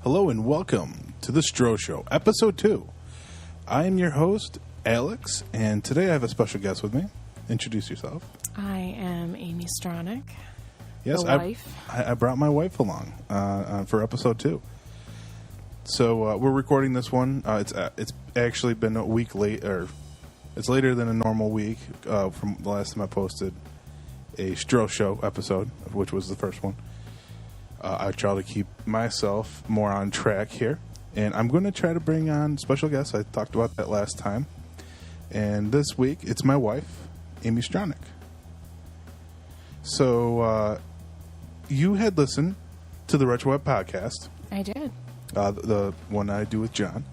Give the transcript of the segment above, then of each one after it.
Hello and welcome to the Stro Show, Episode 2. I am your host, Alex, and today I have a special guest with me. Introduce yourself. I am Amy Stronach, yes, the wife. I brought my wife along for Episode 2. So we're recording this one. It's actually been a week late, or it's later than a normal week from the last time I posted a Stro Show episode, which was the first one. I try to keep myself more on track here. And I'm going to try to bring on special guests. I talked about that last time. And this week, it's my wife, Amy Stronach. So, you had listened to the Retro Web podcast. I did. The one I do with John.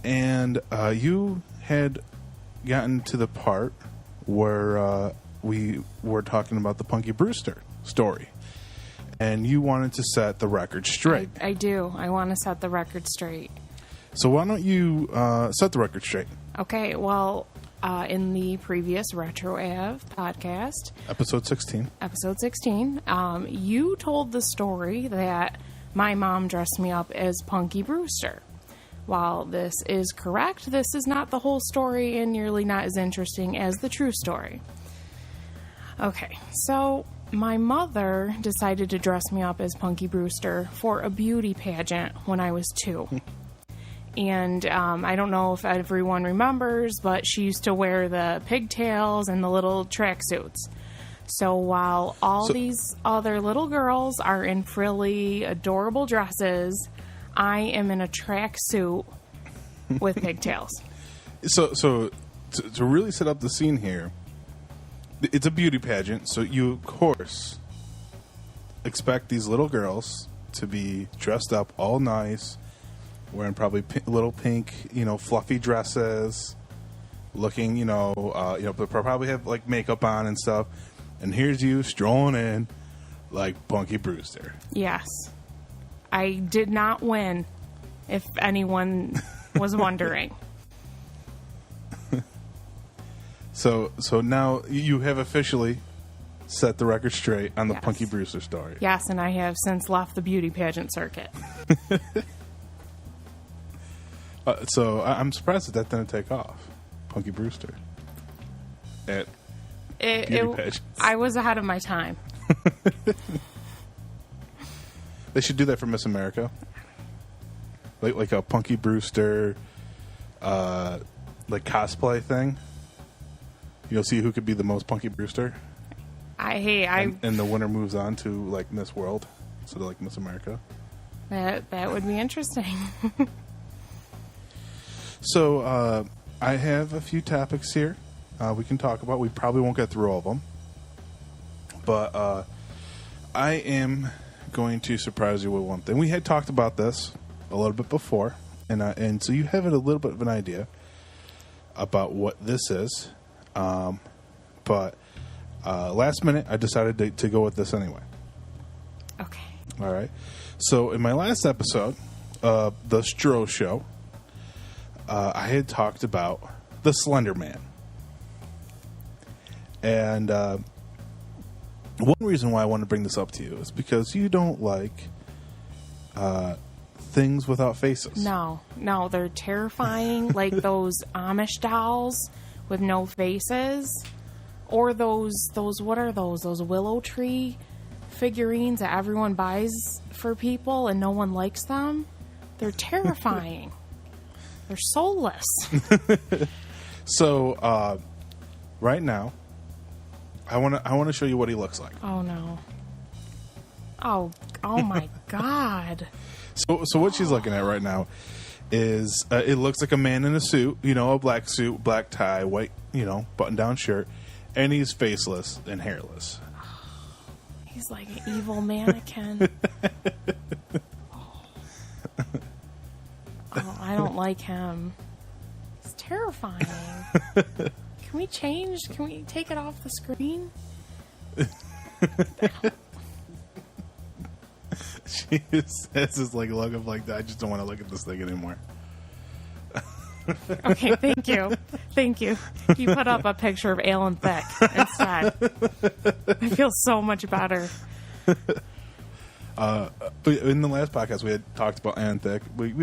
And you had gotten to the part where we were talking about the Punky Brewster story. And you wanted to set the record straight. I do. I want to set the record straight. So why don't you set the record straight? Okay, well, in the previous Retro AF podcast, Episode 16, you told the story that my mom dressed me up as Punky Brewster. While this is correct, this is not the whole story and nearly not as interesting as the true story. Okay, so my mother decided to dress me up as Punky Brewster for a beauty pageant when I was 2. And I don't know if everyone remembers, but she used to wear the pigtails and the little tracksuits. So while these other little girls are in frilly, adorable dresses, I am in a tracksuit with pigtails. So to really set up the scene here, it's a beauty pageant, so you, of course, expect these little girls to be dressed up all nice, wearing probably little pink, fluffy dresses, looking, but probably have, like, makeup on and stuff. And here's you strolling in like Punky Brewster. Yes. I did not win, if anyone was wondering. So now you have officially set the record straight on the Yes. Punky Brewster story. Yes, and I have since left the beauty pageant circuit. So I'm surprised that didn't take off, Punky Brewster. Beauty pageants. I was ahead of my time. They should do that for Miss America. Like a Punky Brewster like cosplay thing. You'll see who could be the most Punky Brewster. And the winner moves on to, like, Miss World instead of, like, Miss America. That would be interesting. So, I have a few topics here we can talk about. We probably won't get through all of them. But I am going to surprise you with one thing. We had talked about this a little bit before. And so you have a little bit of an idea about what this is. But last minute, I decided to go with this anyway. Okay. All right. So in my last episode, the Stro Show, I had talked about the Slender Man. And one reason why I want to bring this up to you is because you don't like things without faces. No, they're terrifying. Like those Amish dolls with no faces. Or those what are those? Those willow tree figurines that everyone buys for people and no one likes them? They're terrifying. They're soulless. So, right now, I want to show you what he looks like. Oh no. Oh my God. So what she's looking at right now is it looks like a man in a suit, a black suit, black tie, white, button-down shirt. And he's faceless and hairless. He's like an evil mannequin. I don't like him. He's terrifying. Can we change? Can we take it off the screen? She has this like look of like, I just don't want to look at this thing anymore. Okay, thank you. You put up a picture of Alan Thicke instead. I feel so much better. In the last podcast, we had talked about Alan Thicke. We're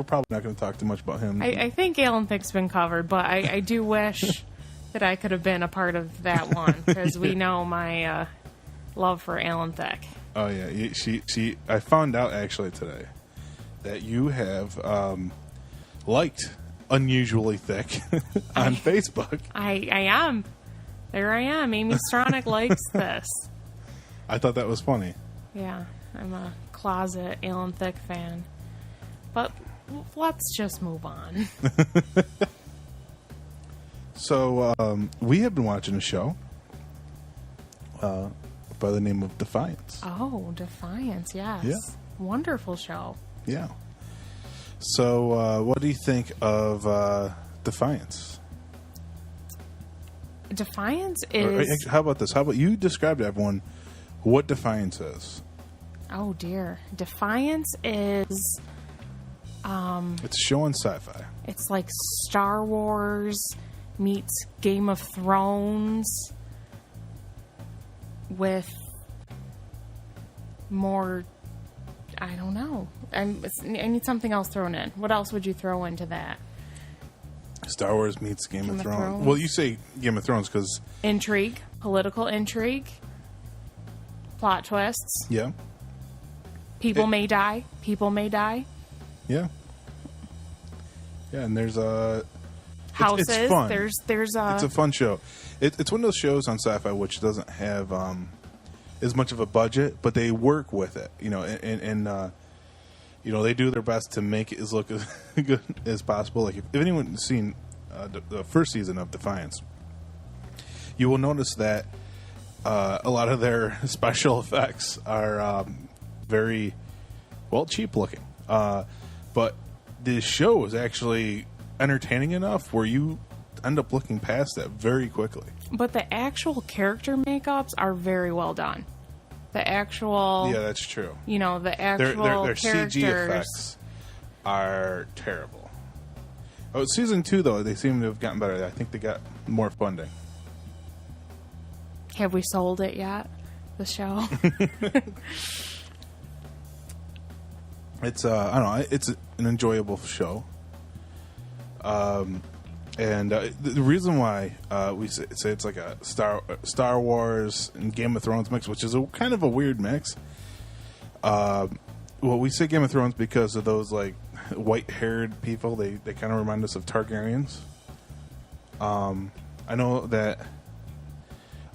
probably not going to talk too much about him. I think Alan Thicke's been covered, but I do wish that I could have been a part of that one, because we know my love for Alan Thicke. Oh yeah, I found out actually today that you have liked Unusually Thick on Facebook. I am. There I am. Amy Stronach likes this. I thought that was funny. Yeah, I'm a closet Alan Thicke fan. But let's just move on. So we have been watching a show by the name of Defiance. Oh, Defiance, yes. Yeah. Wonderful show. Yeah. So what do you think of Defiance? Defiance is... How about this? How about you describe to everyone what Defiance is? Oh, dear. Defiance is... It's a show on Sci-Fi. It's like Star Wars meets Game of Thrones with more... I don't know. I need something else thrown in. What else would you throw into that? Star Wars meets Game of Thrones. Well, you say Game of Thrones because... Intrigue. Political intrigue. Plot twists. Yeah. People may die. People may die. Yeah. Yeah, and there's houses. It's fun. There's It's a fun show. It's one of those shows on Sci-Fi which doesn't have as much of a budget, but they work with it. You know, and you know, they do their best to make it as look as good as possible. Like if anyone's seen the first season of Defiance, you will notice that a lot of their special effects are very cheap looking. But this show is actually entertaining enough where you end up looking past that very quickly. But the actual character makeups are very well done. The actual... Yeah, that's true. You know, the actual their characters... CG effects are terrible. Oh, season 2, though, they seem to have gotten better. I think they got more funding. Have we sold it yet? The show? It's I don't know. It's an enjoyable show. And the reason why we say it's like a Star Wars and Game of Thrones mix, which is kind of a weird mix. Well, we say Game of Thrones because of those like white-haired people. They kind of remind us of Targaryens. I know that.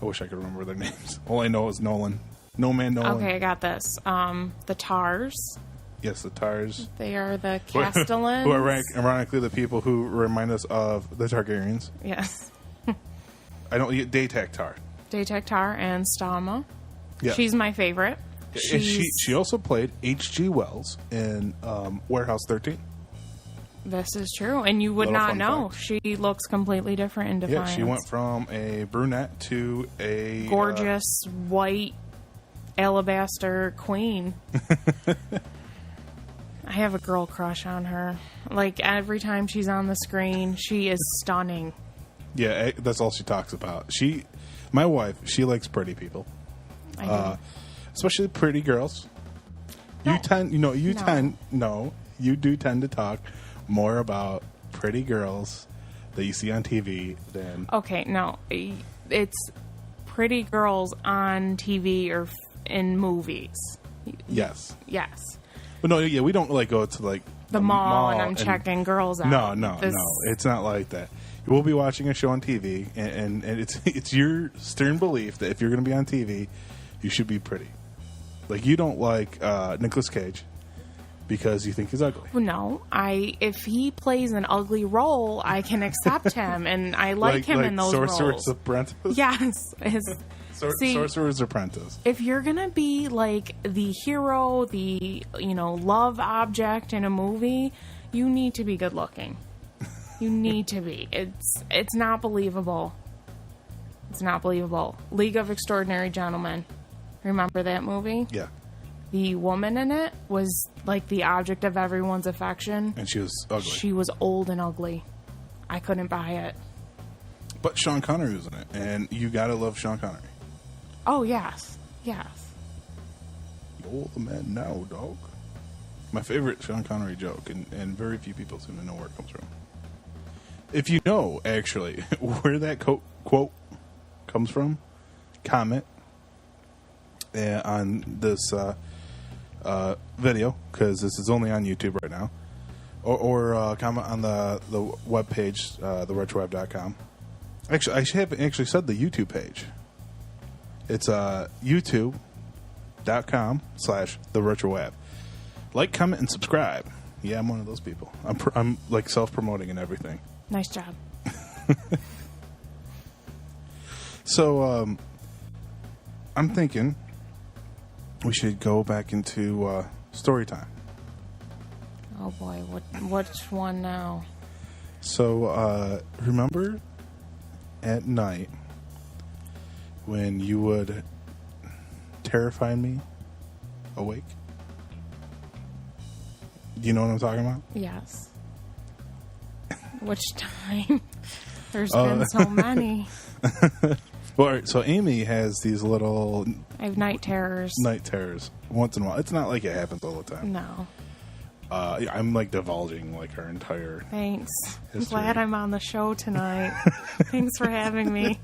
I wish I could remember their names. All I know is Nolan. No Man Nolan. Okay, I got this. The Tars. Yes, the Tars. They are the Castellans. Who are ironically the people who remind us of the Targaryens. Yes. I don't... Daytag Tar. Daytag Tar and Stama. Yeah. She's my favorite. She also played H.G. Wells in Warehouse 13. This is true. And you would not know. Fact. She looks completely different in Defiance. Yeah, she went from a brunette to a... gorgeous, white, alabaster queen. I have a girl crush on her. Like, every time she's on the screen, she is stunning. Yeah, that's all she talks about. My wife, she likes pretty people. I do. Especially pretty girls. No. You do tend to talk more about pretty girls that you see on TV than... Okay, no. It's pretty girls on TV or in movies. Yes. Yes. But no, yeah, we don't like go to like the mall and I'm checking girls out. No, it's not like that. We'll be watching a show on TV, and it's your stern belief that if you're going to be on TV, you should be pretty. Like you don't like Nicolas Cage because you think he's ugly. No, if he plays an ugly role, I can accept him, and I like him in those roles. Sorcerer's Apprentice. Yes. Sorcerer's Apprentice. If you're gonna be like the hero, the love object in a movie, you need to be good looking. You need to be. It's not believable. It's not believable. League of Extraordinary Gentlemen. Remember that movie? Yeah. The woman in it was like the object of everyone's affection. And she was ugly. She was old and ugly. I couldn't buy it. But Sean Connery was in it, and you gotta love Sean Connery. Oh, yes. Yes. all the men now, dog. My favorite Sean Connery joke, and very few people seem to know where it comes from. If you know, actually, where that quote comes from, comment on this video, because this is only on YouTube right now, or comment on the webpage, theretroweb.com. Actually, I haven't actually said the YouTube page. It's youtube.com/theretroweb. Like, comment, and subscribe. Yeah, I'm one of those people. I'm like self-promoting and everything. Nice job. So, I'm thinking we should go back into story time. Oh boy, which one now? So, remember at night when you would terrify me awake? Do you know what I'm talking about? Yes. Which time? There's been so many. Well, all right, so Amy has these little... I have night terrors. Night terrors. Once in a while. It's not like it happens all the time. No. I'm like divulging like her entire... Thanks. history. I'm glad I'm on the show tonight. Thanks for having me.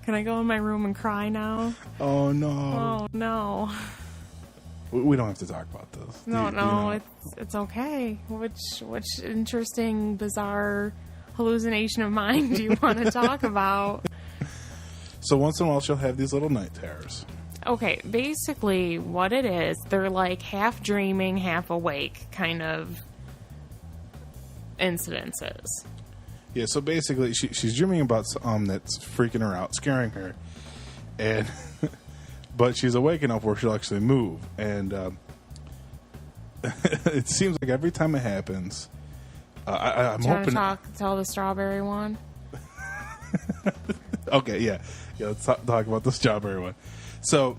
Can I go in my room and cry now? Oh, no. Oh, no. We don't have to talk about this. No, it's okay. Which interesting, bizarre hallucination of mine do you want to talk about? So once in a while she'll have these little night terrors. Okay, basically what it is, they're like half dreaming, half awake kind of incidences. Yeah, so basically she's dreaming about something that's freaking her out, scaring her, and but she's awake enough where she'll actually move, and it seems like every time it happens, I'm hoping. Tell the strawberry one. Okay, yeah, let's talk about the strawberry one. So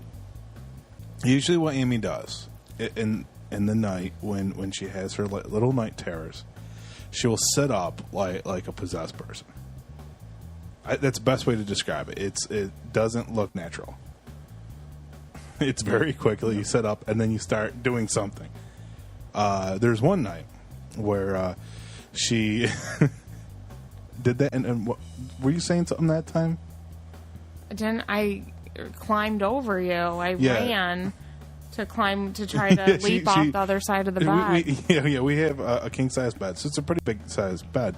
usually, what Amy does in the night when she has her little night terrors, she will sit up like a possessed person. That's the best way to describe it. It doesn't look natural. It's very quickly you sit up and then you start doing something. There's one night where she did that, and what, were you saying something that time? Then I climbed over you. I ran to try to leap off the other side of the bed. We have a king size bed, so it's a pretty big size bed,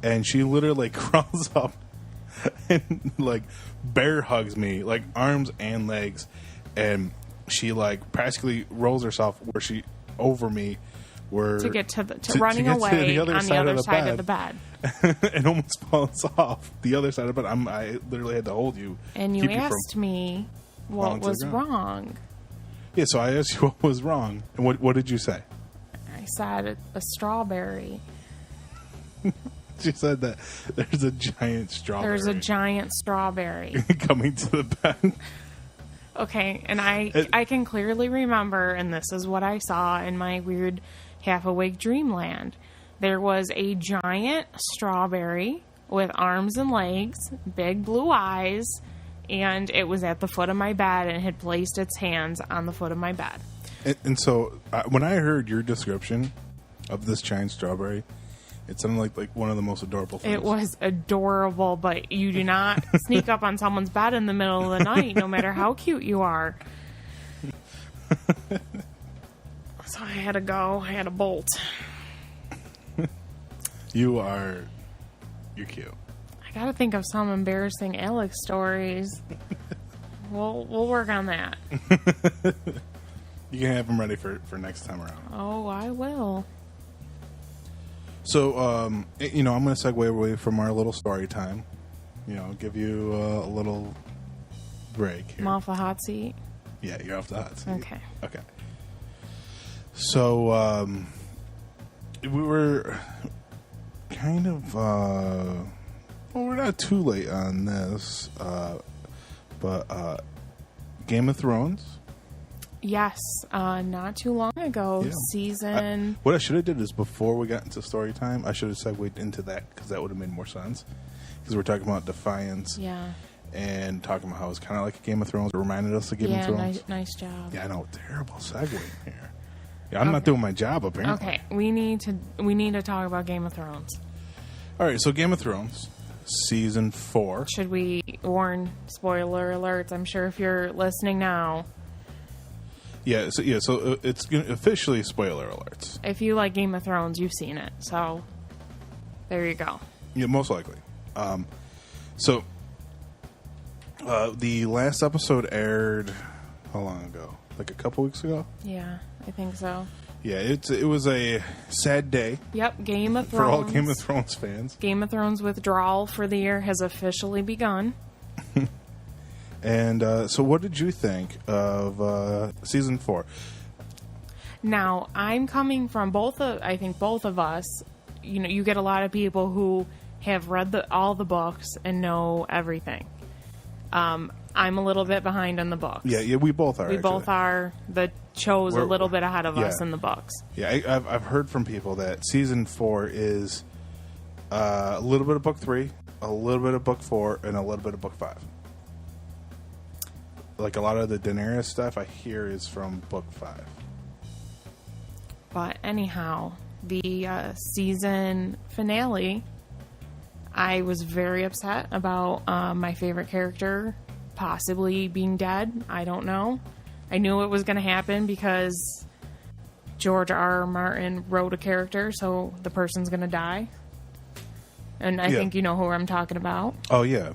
and she literally crawls up and like bear hugs me, like arms and legs, and she like practically rolls herself where she over me. To get to running away on the other side of the bed. And almost falls off the other side of the bed. I literally had to hold you. And you asked me what was wrong. Yeah, so I asked you what was wrong. And what did you say? I said a strawberry. She said that there's a giant strawberry. There's a giant strawberry. Coming to the bed. Okay, and I can clearly remember, and this is what I saw in my weird half-awake dreamland. There was a giant strawberry with arms and legs, big blue eyes, and it was at the foot of my bed and had placed its hands on the foot of my bed. And so when I heard your description of this giant strawberry, it sounded like one of the most adorable things. It was adorable, but you do not sneak up on someone's bed in the middle of the night, no matter how cute you are. So I had to go. I had to bolt. You're cute. I gotta think of some embarrassing Alex stories. We'll work on that. You can have them ready for next time around. Oh, I will. So, I'm going to segue away from our little story time. Give you a little break here. I'm off the hot seat? Yeah, you're off the hot seat. Okay. So, we were kind of, we're not too late on this, but Game of Thrones. Yes, not too long ago, season... what I should have did is before we got into story time, I should have segued into that because that would have made more sense. Because we're talking about Defiance and talking about how it's kind of like a Game of Thrones. It reminded us of Game of Thrones. Nice job. Yeah, I know. Terrible segue here. Yeah, I'm not doing my job, apparently. Okay, we need to talk about Game of Thrones. All right, so Game of Thrones, season 4. Should we warn spoiler alerts? I'm sure if you're listening now. Yeah, so it's officially spoiler alerts. If you like Game of Thrones, you've seen it. So there you go. Yeah, most likely. So the last episode aired how long ago? Like a couple weeks ago? Yeah, I think so. Yeah, it was a sad day. Yep, Game of Thrones. For all Game of Thrones fans. Game of Thrones withdrawal for the year has officially begun. And so what did you think of season 4? Now, I'm coming from I think both of us, you get a lot of people who have read all the books and know everything. I'm a little bit behind on the books. Yeah, we both are. Both are. The show's a little bit ahead of us in the books. Yeah, I've heard from people that season 4 is a little bit of book 3, a little bit of book 4, and a little bit of book 5. Like a lot of the Daenerys stuff I hear is from book 5. But anyhow, the season finale, I was very upset about my favorite character possibly being dead. I don't know. I knew it was going to happen because George R. R. Martin wrote a character, so the person's going to die. And I think you know who I'm talking about. Oh, yeah.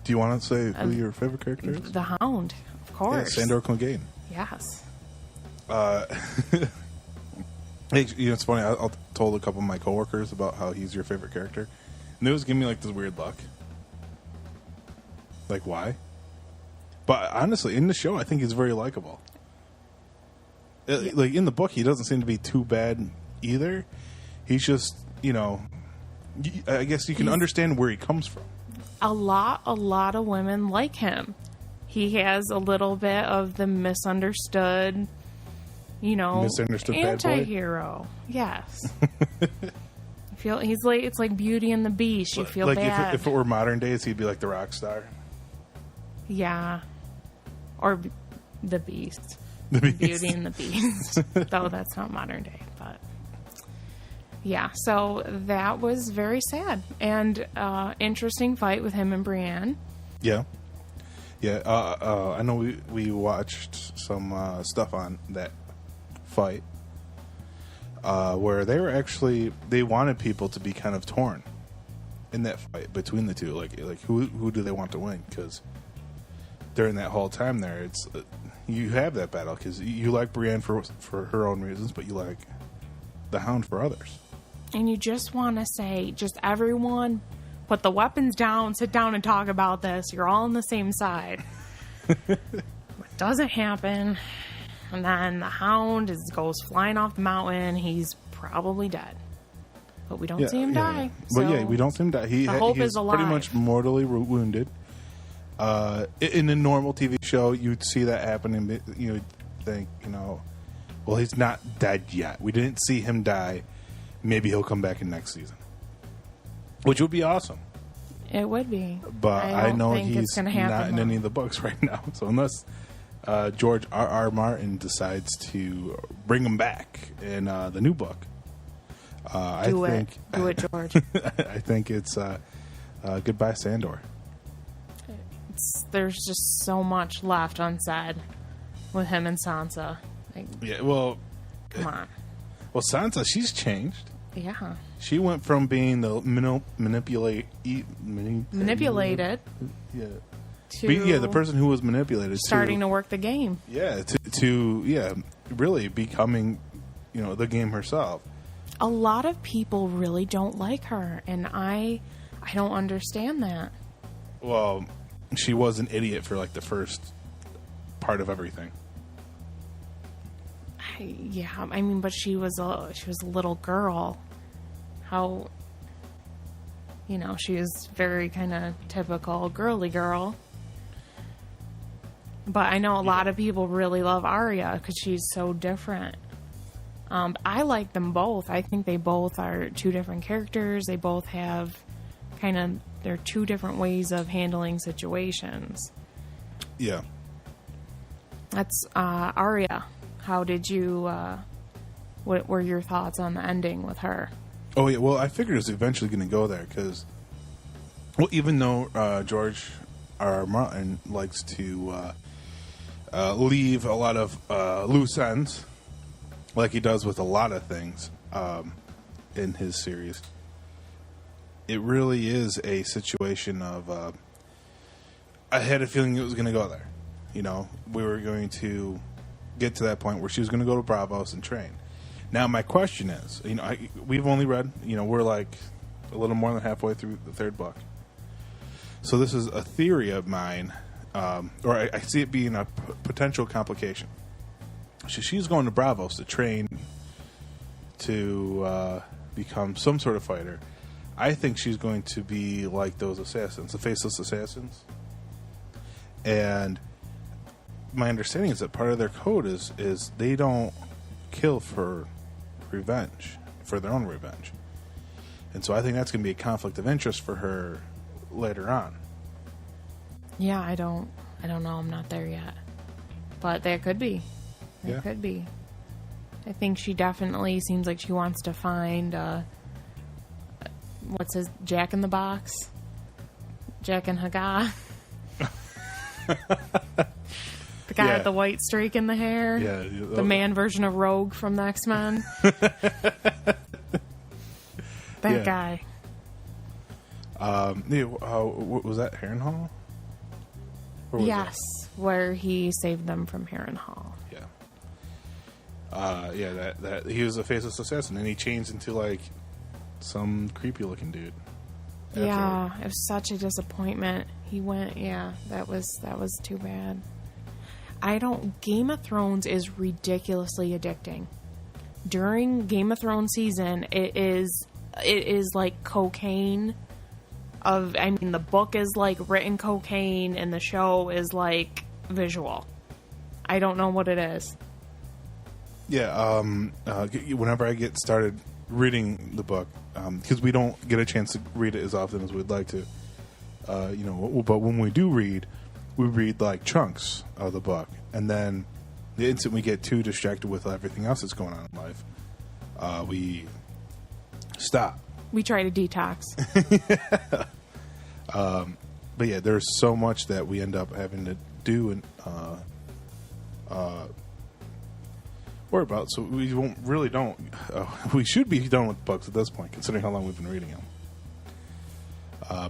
Do you want to say who your favorite character is? The Hound, of course. Yeah, Sandor Clegane. Yes. It's funny. I told a couple of my coworkers about how he's your favorite character, and they was giving me like this weird look. Like, why? But honestly, in the show, I think he's very likable. Like in the book, he doesn't seem to be too bad either. He's just, I guess you can understand where he comes from. A lot of women like him. He has a little bit of the misunderstood, misunderstood anti-hero. Yes. It's like Beauty and the Beast. You feel like bad. if it were modern days, he'd be like the rock star. Yeah. Or the Beast. The Beast. Beauty and the Beast. Though that's not modern day, but yeah. So that was very sad and interesting fight with him and Brienne. Yeah. Yeah. I know we watched some stuff on that fight where they wanted people to be kind of torn in that fight between the two. Like who do they want to win? Because during that whole time there, it's you have that battle because you like Brienne for her own reasons, but you like the Hound for others. And you just want to say, just everyone, put the weapons down, sit down and talk about this. You're all on the same side. It doesn't happen. And then the Hound goes flying off the mountain. He's probably dead. But we don't see him die. Yeah. But we don't see him die. He's is alive. Pretty much mortally wounded. In a normal TV show, you'd see that happening. You'd think, well, he's not dead yet. We didn't see him die. Maybe he'll come back in next season, which would be awesome. It would be. But I know he's not in any of the books right now. So unless George R. R. Martin decides to bring him back in the new book, Do it, George. I think it's goodbye, Sandor. There's just so much left unsaid with him and Sansa. Come on. Well, Sansa, she's changed. Yeah. She went from being the manipulated. Yeah. The person who was manipulated. Starting to work the game. Yeah. To really becoming, the game herself. A lot of people really don't like her, and I don't understand that. Well, she was an idiot for like the first part of everything. But she was a little girl. How, she was very kind of typical girly girl. But I know a lot of people really love Arya because she's so different. I like them both. I think they both are two different characters. They both have kind of they're two different ways of handling situations. Yeah. That's Arya. How did you? What were your thoughts on the ending with her? Oh yeah. Well, I figured it was eventually going to go there because, well, even though George R. Martin likes to leave a lot of loose ends, like he does with a lot of things in his series, it really is a situation of. I had a feeling it was going to go there. You know, we were going to get to that point where she was going to go to Bravos and train. Now, my question is, you know, we've only read, you know, we're like a little more than halfway through the third book. So this is a theory of mine, or I see it being a potential complication. She's going to Bravos to train to become some sort of fighter. I think she's going to be like those assassins, the faceless assassins. And my understanding is that part of their code is they don't kill for revenge, for their own revenge. And so I think that's going to be a conflict of interest for her later on. Yeah, I don't know. I'm not there yet. But there could be. There could be. I think she definitely seems like she wants to find, what's his, Jack in the Box? Jack and Haga? The guy with the white streak in the hair? Yeah. The man version of Rogue from the X-Men? That guy. Was that Harrenhal? Yes, where he saved them from Harrenhal. Yeah. That he was a faceless assassin, and he changed into like some creepy looking dude. Yeah, it was such a disappointment. He went. Yeah, that was too bad. Game of Thrones is ridiculously addicting. During Game of Thrones season, it is like cocaine. The book is like written cocaine, and the show is like visual. I don't know what it is. Yeah, whenever I get started reading the book, because we don't get a chance to read it as often as we'd like to, but when we do read, we read like chunks of the book, and then the instant we get too distracted with everything else that's going on in life, we stop. We try to detox. But yeah, there's so much that we end up having to do and worry about. So we don't. We should be done with books at this point, considering how long we've been reading them.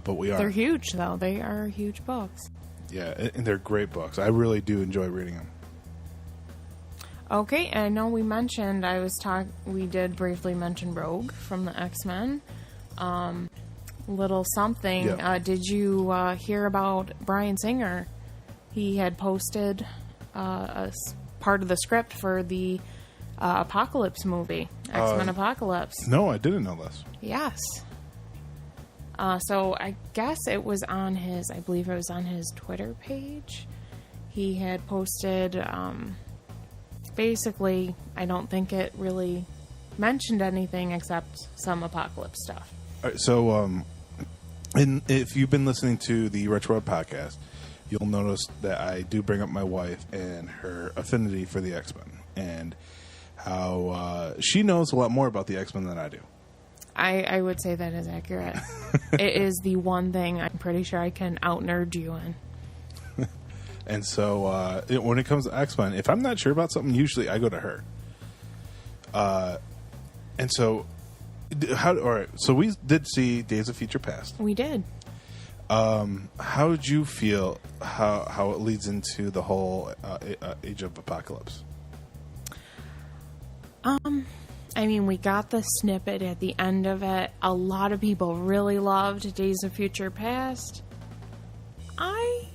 But we are. They're huge, though. They are huge books. Yeah, and they're great books. I really do enjoy reading them. Okay, and I know we did briefly mention Rogue from the X-Men. Little something. Yeah. Did you hear about Bryan Singer? He had posted a part of the script for the Apocalypse movie, X-Men Apocalypse. No, I didn't know this. Yes. So I guess it was on his Twitter page. He had posted, basically, I don't think it really mentioned anything except some Apocalypse stuff. All right, so, if you've been listening to the Retro World podcast, you'll notice that I do bring up my wife and her affinity for the X-Men, and how she knows a lot more about the X-Men than I do. I would say that is accurate. It is the one thing I'm pretty sure I can out-nerd you in. And so, when it comes to X-Men, if I'm not sure about something, usually I go to her. And so, all right, so we did see Days of Future Past. We did. How did you feel how it leads into the whole Age of Apocalypse? We got the snippet at the end of it. A lot of people really loved Days of Future Past. I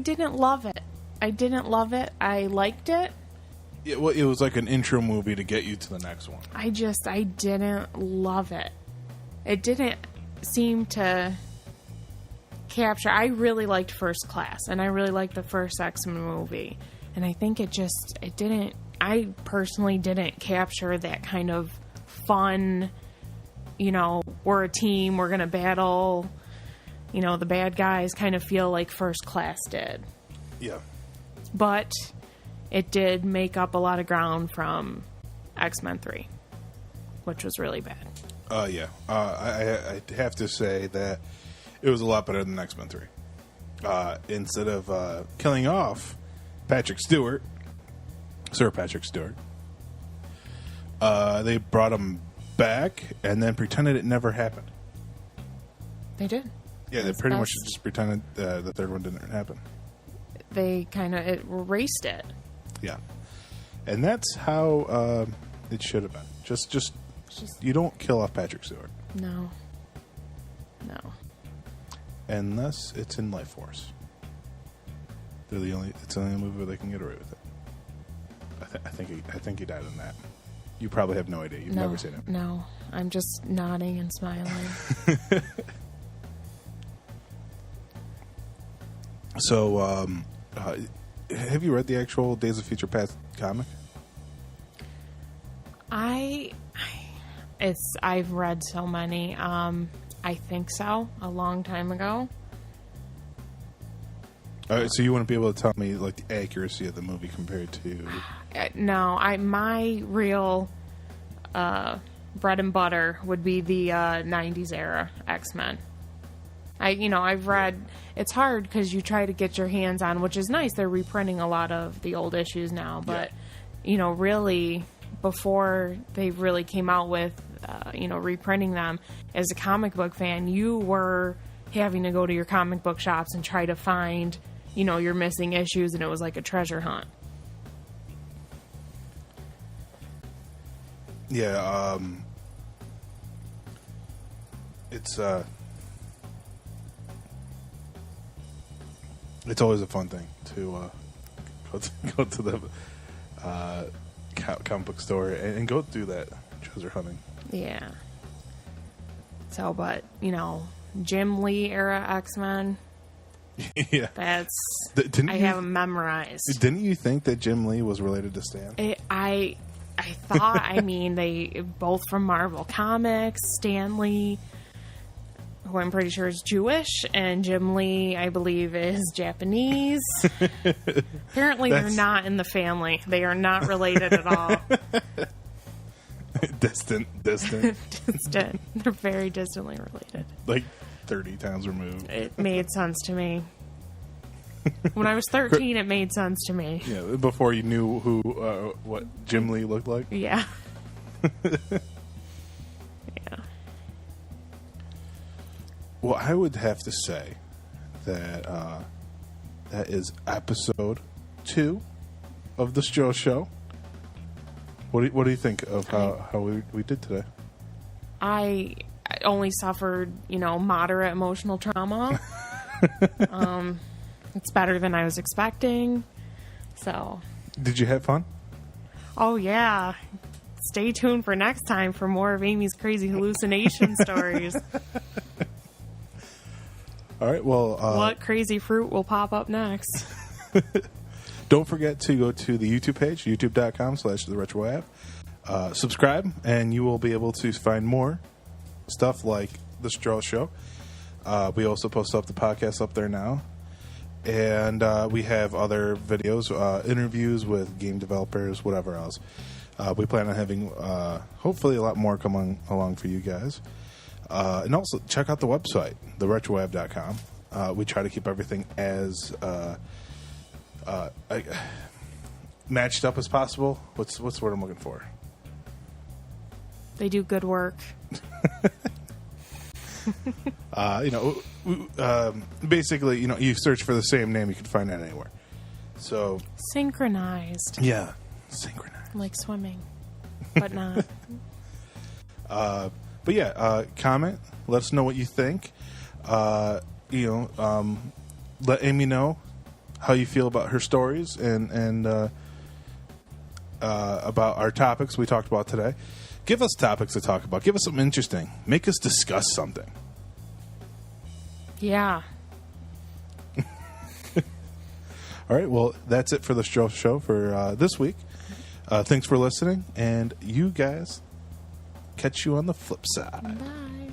didn't love it. I liked it. Yeah, well, it was like an intro movie to get you to the next one. I didn't love it. It didn't seem to capture. I really liked First Class, and I really liked the first X-Men movie. And I think it didn't. I personally didn't capture that kind of fun we're a team, we're going to battle, the bad guys kind of feel like First Class did. Yeah. But it did make up a lot of ground from X-Men 3, which was really bad. Yeah. I have to say that it was a lot better than X-Men 3. Instead of killing off Sir Patrick Stewart, they brought him back and then pretended it never happened. They did. Yeah, they pretty much just pretended the third one didn't happen. They kind of erased it. Yeah. And that's how it should have been. Just you don't kill off Patrick Stewart. No. Unless it's in Life Force. It's the only movie where they can get away with it. I think he died in that. You probably have no idea. You've never seen it. No. I'm just nodding and smiling. So, have you read the actual Days of Future Past comic? I've read so many. I think so. A long time ago. So you wouldn't be able to tell me like the accuracy of the movie compared to? No, my real bread and butter would be the 90s era X-Men. I've read. It's hard because you try to get your hands on, which is nice. They're reprinting a lot of the old issues now, but really before they really came out with reprinting them, as a comic book fan, you were having to go to your comic book shops and try to find your missing issues, and it was like a treasure hunt. Yeah, it's always a fun thing to go to the comic book store and go through that treasure hunting. Yeah. So, but Jim Lee era X-Men. Yeah, that's I have them memorized. Didn't you think that Jim Lee was related to Stan? I thought. I mean, they both from Marvel Comics. Stan Lee, who I'm pretty sure is Jewish, and Jim Lee, I believe, is Japanese. Apparently, they're not in the family. They are not related at all. Distant. Distant. They're very distantly related. Like 30 times removed. It made sense to me. When I was 13, it made sense to me. Yeah, before you knew what Jim Lee looked like. Yeah. Yeah. Well, I would have to say that that is episode 2 of the Stro Show. What do you think of how we did today? I only suffered, moderate emotional trauma. It's better than I was expecting. So. Did you have fun? Oh, yeah. Stay tuned for next time for more of Amy's crazy hallucination stories. All right, well... what crazy fruit will pop up next? Don't forget to go to the YouTube page, youtube.com/theretroapp. Subscribe, and you will be able to find more stuff like the Stro Show. We also post up the podcast up there now. And we have other videos, interviews with game developers, whatever else. We plan on having, hopefully, a lot more coming along for you guys. And also, check out the website, theretroapp.com. We try to keep everything as matched up as possible. What's the word I'm looking for? They do good work. Basically, you search for the same name, you can find that anywhere. So synchronized. Yeah, synchronized. Like swimming, but not. But yeah, comment. Let us know what you think. Let Amy know how you feel about her stories and about our topics we talked about today. Give us topics to talk about. Give us something interesting. Make us discuss something. Yeah. All right. Well, that's it for the Stro Show for this week. Thanks for listening, and you guys catch you on the flip side. Bye.